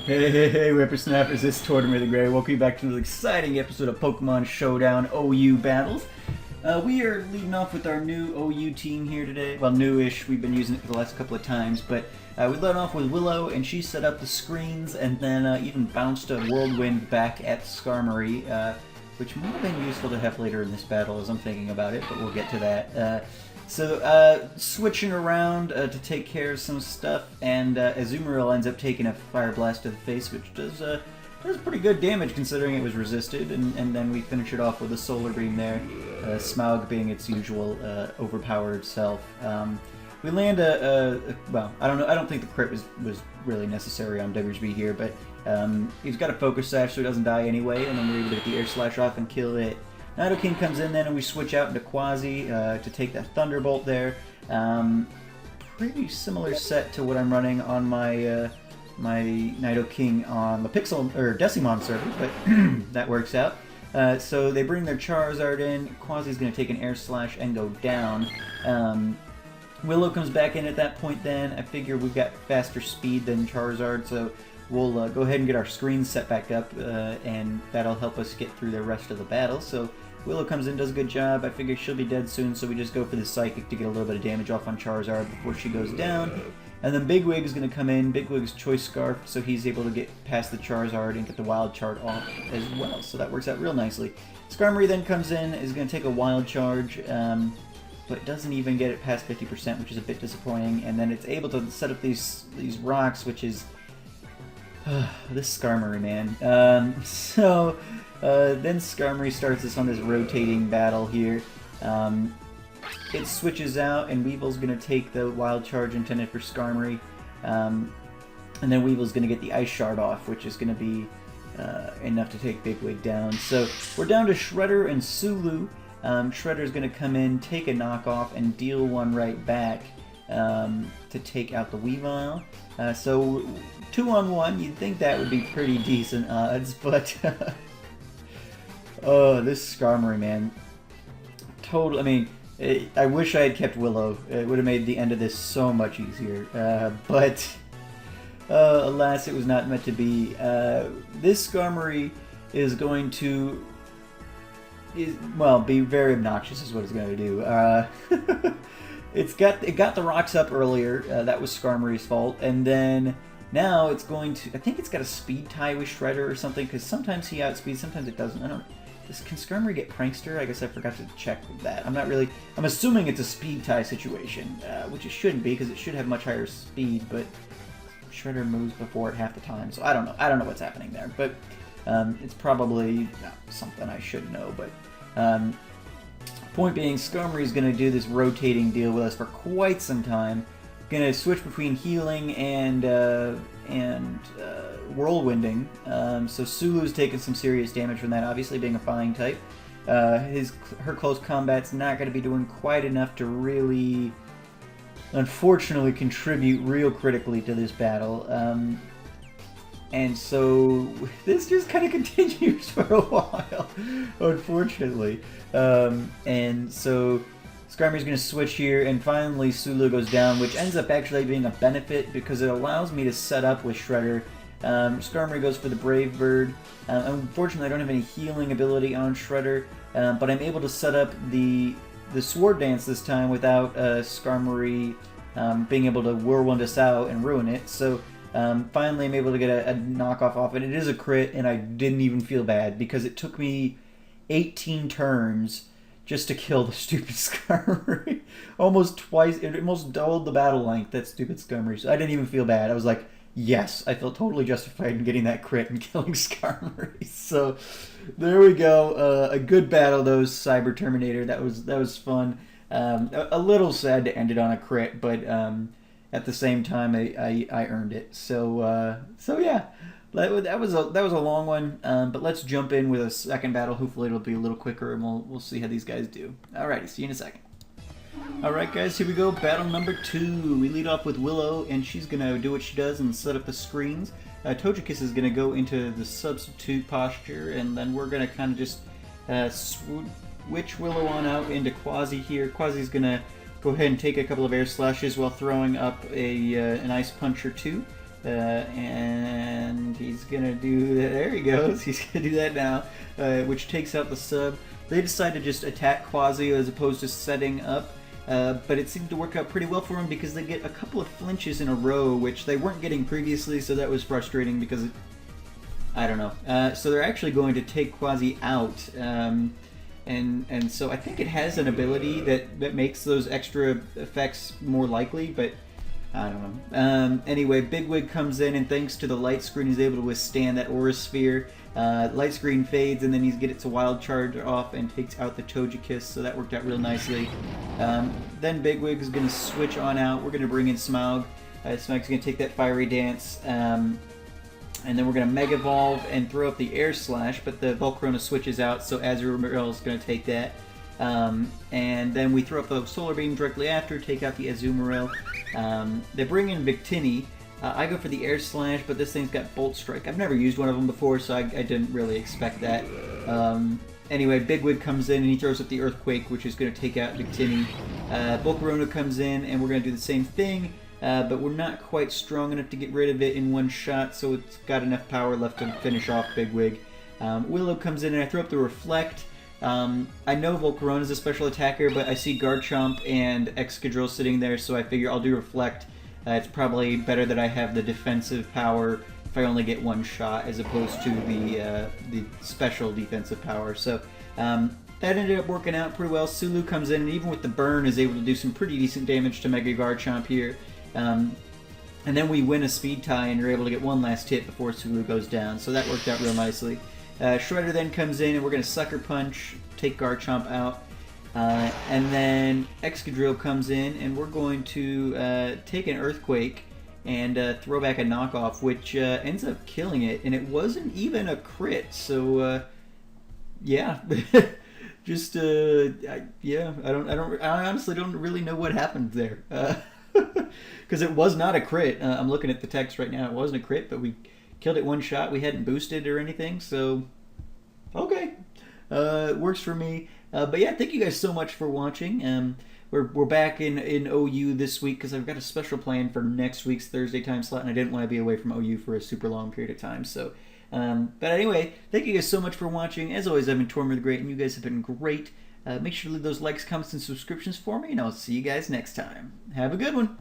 Hey, whippersnappers, it's Tortoise the Grey. Welcome you back to another exciting episode of Pokemon Showdown OU Battles. We are leading off with our new OU team here today. Well, newish. We've been using it for the last couple of times, but we led off with Willow, and she set up the screens and then even bounced a Whirlwind back at Skarmory, which might have been useful to have later in this battle as I'm thinking about it, but we'll get to that. So, switching around to take care of some stuff, and Azumarill ends up taking a Fire Blast to the face, which does pretty good damage considering it was resisted, and then we finish it off with a Solar Beam there, Smogon being its usual overpowered self. We land well, I don't think the crit was really necessary on Diggersby here, but he's got a Focus Sash so he doesn't die anyway, and then we're able to get the Air Slash off and kill it. Nidoking comes in then, and we switch out into Quasi to take that Thunderbolt there. Pretty similar set to what I'm running on my my Nidoking on the Pixel or Decimon server, but that works out. So they bring their Charizard in. Quasi's going to take an Air Slash and go down. Willow comes back in at that point then. I figure we've got faster speed than Charizard, so we'll go ahead and get our screens set back up, and that'll help us get through the rest of the battle. So Willow comes in, does a good job. I figure she'll be dead soon, so we just go for the Psychic to get a little bit of damage off on Charizard before she goes down. And then Bigwig is going to come in. Bigwig's Choice Scarf, so he's able to get past the Charizard and get the Wild Charge off as well. So that works out real nicely. Skarmory then comes in, is going to take a Wild Charge, but doesn't even get it past 50%, which is a bit disappointing. And then it's able to set up these rocks, which is this Skarmory, man. Then Skarmory starts us on this rotating battle here. It switches out, and Weevil's going to take the Wild Charge intended for Skarmory. And then Weevil's going to get the Ice Shard off, which is going to be enough to take Bigwig down. So we're down to Shredder and Sulu. Shredder's going to come in, take a knockoff, and deal one right back to take out the Weavile. So 2-on-1, you'd think that would be pretty decent odds, but oh, this Skarmory, man. I mean, I wish I had kept Willow. It would have made the end of this so much easier. But alas, it was not meant to be. This Skarmory is going to be very obnoxious is what it's going to do. It got the rocks up earlier. That was Skarmory's fault, and then now it's going to. I think it's got a speed tie with Shredder or something, because sometimes he outspeeds, sometimes it doesn't. I don't. Can Skarmory get Prankster? I guess I forgot to check that. I'm assuming it's a speed tie situation, which it shouldn't be because it should have much higher speed, but Shredder moves before it half the time, so I don't know. I don't know what's happening there, but it's probably something I should know. But point being, Skarmory's going to do this rotating deal with us for quite some time. Going to switch between healing and whirlwinding. So Sulu's taking some serious damage from that, obviously being a flying type. Her close combat's not going to be doing quite enough to really, unfortunately, contribute real critically to this battle. And so this just kind of continues for a while, unfortunately. And so Skarmory's going to switch here, and finally Sulu goes down, which ends up actually being a benefit because it allows me to set up with Shredder. Skarmory goes for the Brave Bird. Unfortunately, I don't have any healing ability on Shredder, but I'm able to set up the Sword Dance this time without Skarmory being able to whirlwind us out and ruin it. So finally I'm able to get a knockoff off it. It is a crit, and I didn't even feel bad because it took me 18 turns just to kill the stupid Skarmory. Almost twice, it almost doubled the battle length, that stupid Skarmory. So I didn't even feel bad. I was like, yes, I felt totally justified in getting that crit and killing Skarmory. So there we go. A good battle, though, Cyber Terminator. That was fun. A little sad to end it on a crit, but at the same time, I earned it. So yeah. That was a long one, but let's jump in with a second battle. Hopefully it'll be a little quicker, and we'll see how these guys do. Alrighty, see you in a second. Alright guys, here we go, battle number 2. We lead off with Willow, and she's going to do what she does and set up the screens. Togekiss is going to go into the substitute posture, and then we're going to kind of just switch Willow on out into Quasi here. Quasi's going to go ahead and take a couple of air slashes while throwing up an Ice Punch or two. And he's gonna do that. There he goes. He's gonna do that now, which takes out the sub. They decide to just attack Quasi as opposed to setting up, but it seemed to work out pretty well for them because they get a couple of flinches in a row, which they weren't getting previously, so that was frustrating because I don't know. So they're actually going to take Quasi out, and so I think it has an ability that makes those extra effects more likely, but I don't know. Anyway, Bigwig comes in, and thanks to the light screen, he's able to withstand that Aura Sphere. Light screen fades, and then he gets a wild charge off and takes out the Togekiss, so that worked out real nicely. Then Bigwig is going to switch on out. We're going to bring in Smoug. Smoug's going to take that Fiery Dance, and then we're going to Mega Evolve and throw up the Air Slash, but the Volcarona switches out, so Azumarill is going to take that. And then we throw up the Solar Beam directly after, take out the Azumarill. They bring in Victini. I go for the Air Slash, but this thing's got Bolt Strike. I've never used one of them before, so I didn't really expect that. Anyway, Bigwig comes in and he throws up the Earthquake, which is going to take out Victini. Volcarona comes in and we're going to do the same thing, but we're not quite strong enough to get rid of it in one shot, so it's got enough power left to finish off Bigwig. Willow comes in and I throw up the Reflect. I know Volcarona is a special attacker, but I see Garchomp and Excadrill sitting there, so I figure I'll do Reflect. It's probably better that I have the defensive power if I only get one shot, as opposed to the special defensive power. So that ended up working out pretty well. Sulu comes in, and even with the burn, is able to do some pretty decent damage to Mega Garchomp here. And then we win a speed tie, and you're able to get one last hit before Sulu goes down. So that worked out real nicely. Shredder then comes in, and we're going to Sucker Punch, take Garchomp out. And then Excadrill comes in, and we're going to take an Earthquake and throw back a knockoff, which ends up killing it. And it wasn't even a crit, so yeah, just yeah. I honestly don't really know what happened there, because it was not a crit. I'm looking at the text right now. It wasn't a crit, but we killed it one shot. We hadn't boosted or anything, so okay, it works for me. But yeah, thank you guys so much for watching. We're back in OU this week because I've got a special plan for next week's Thursday time slot, and I didn't want to be away from OU for a super long period of time. So, but anyway, thank you guys so much for watching. As always, I've been Tortoise the Great, and you guys have been great. Make sure to leave those likes, comments, and subscriptions for me, and I'll see you guys next time. Have a good one.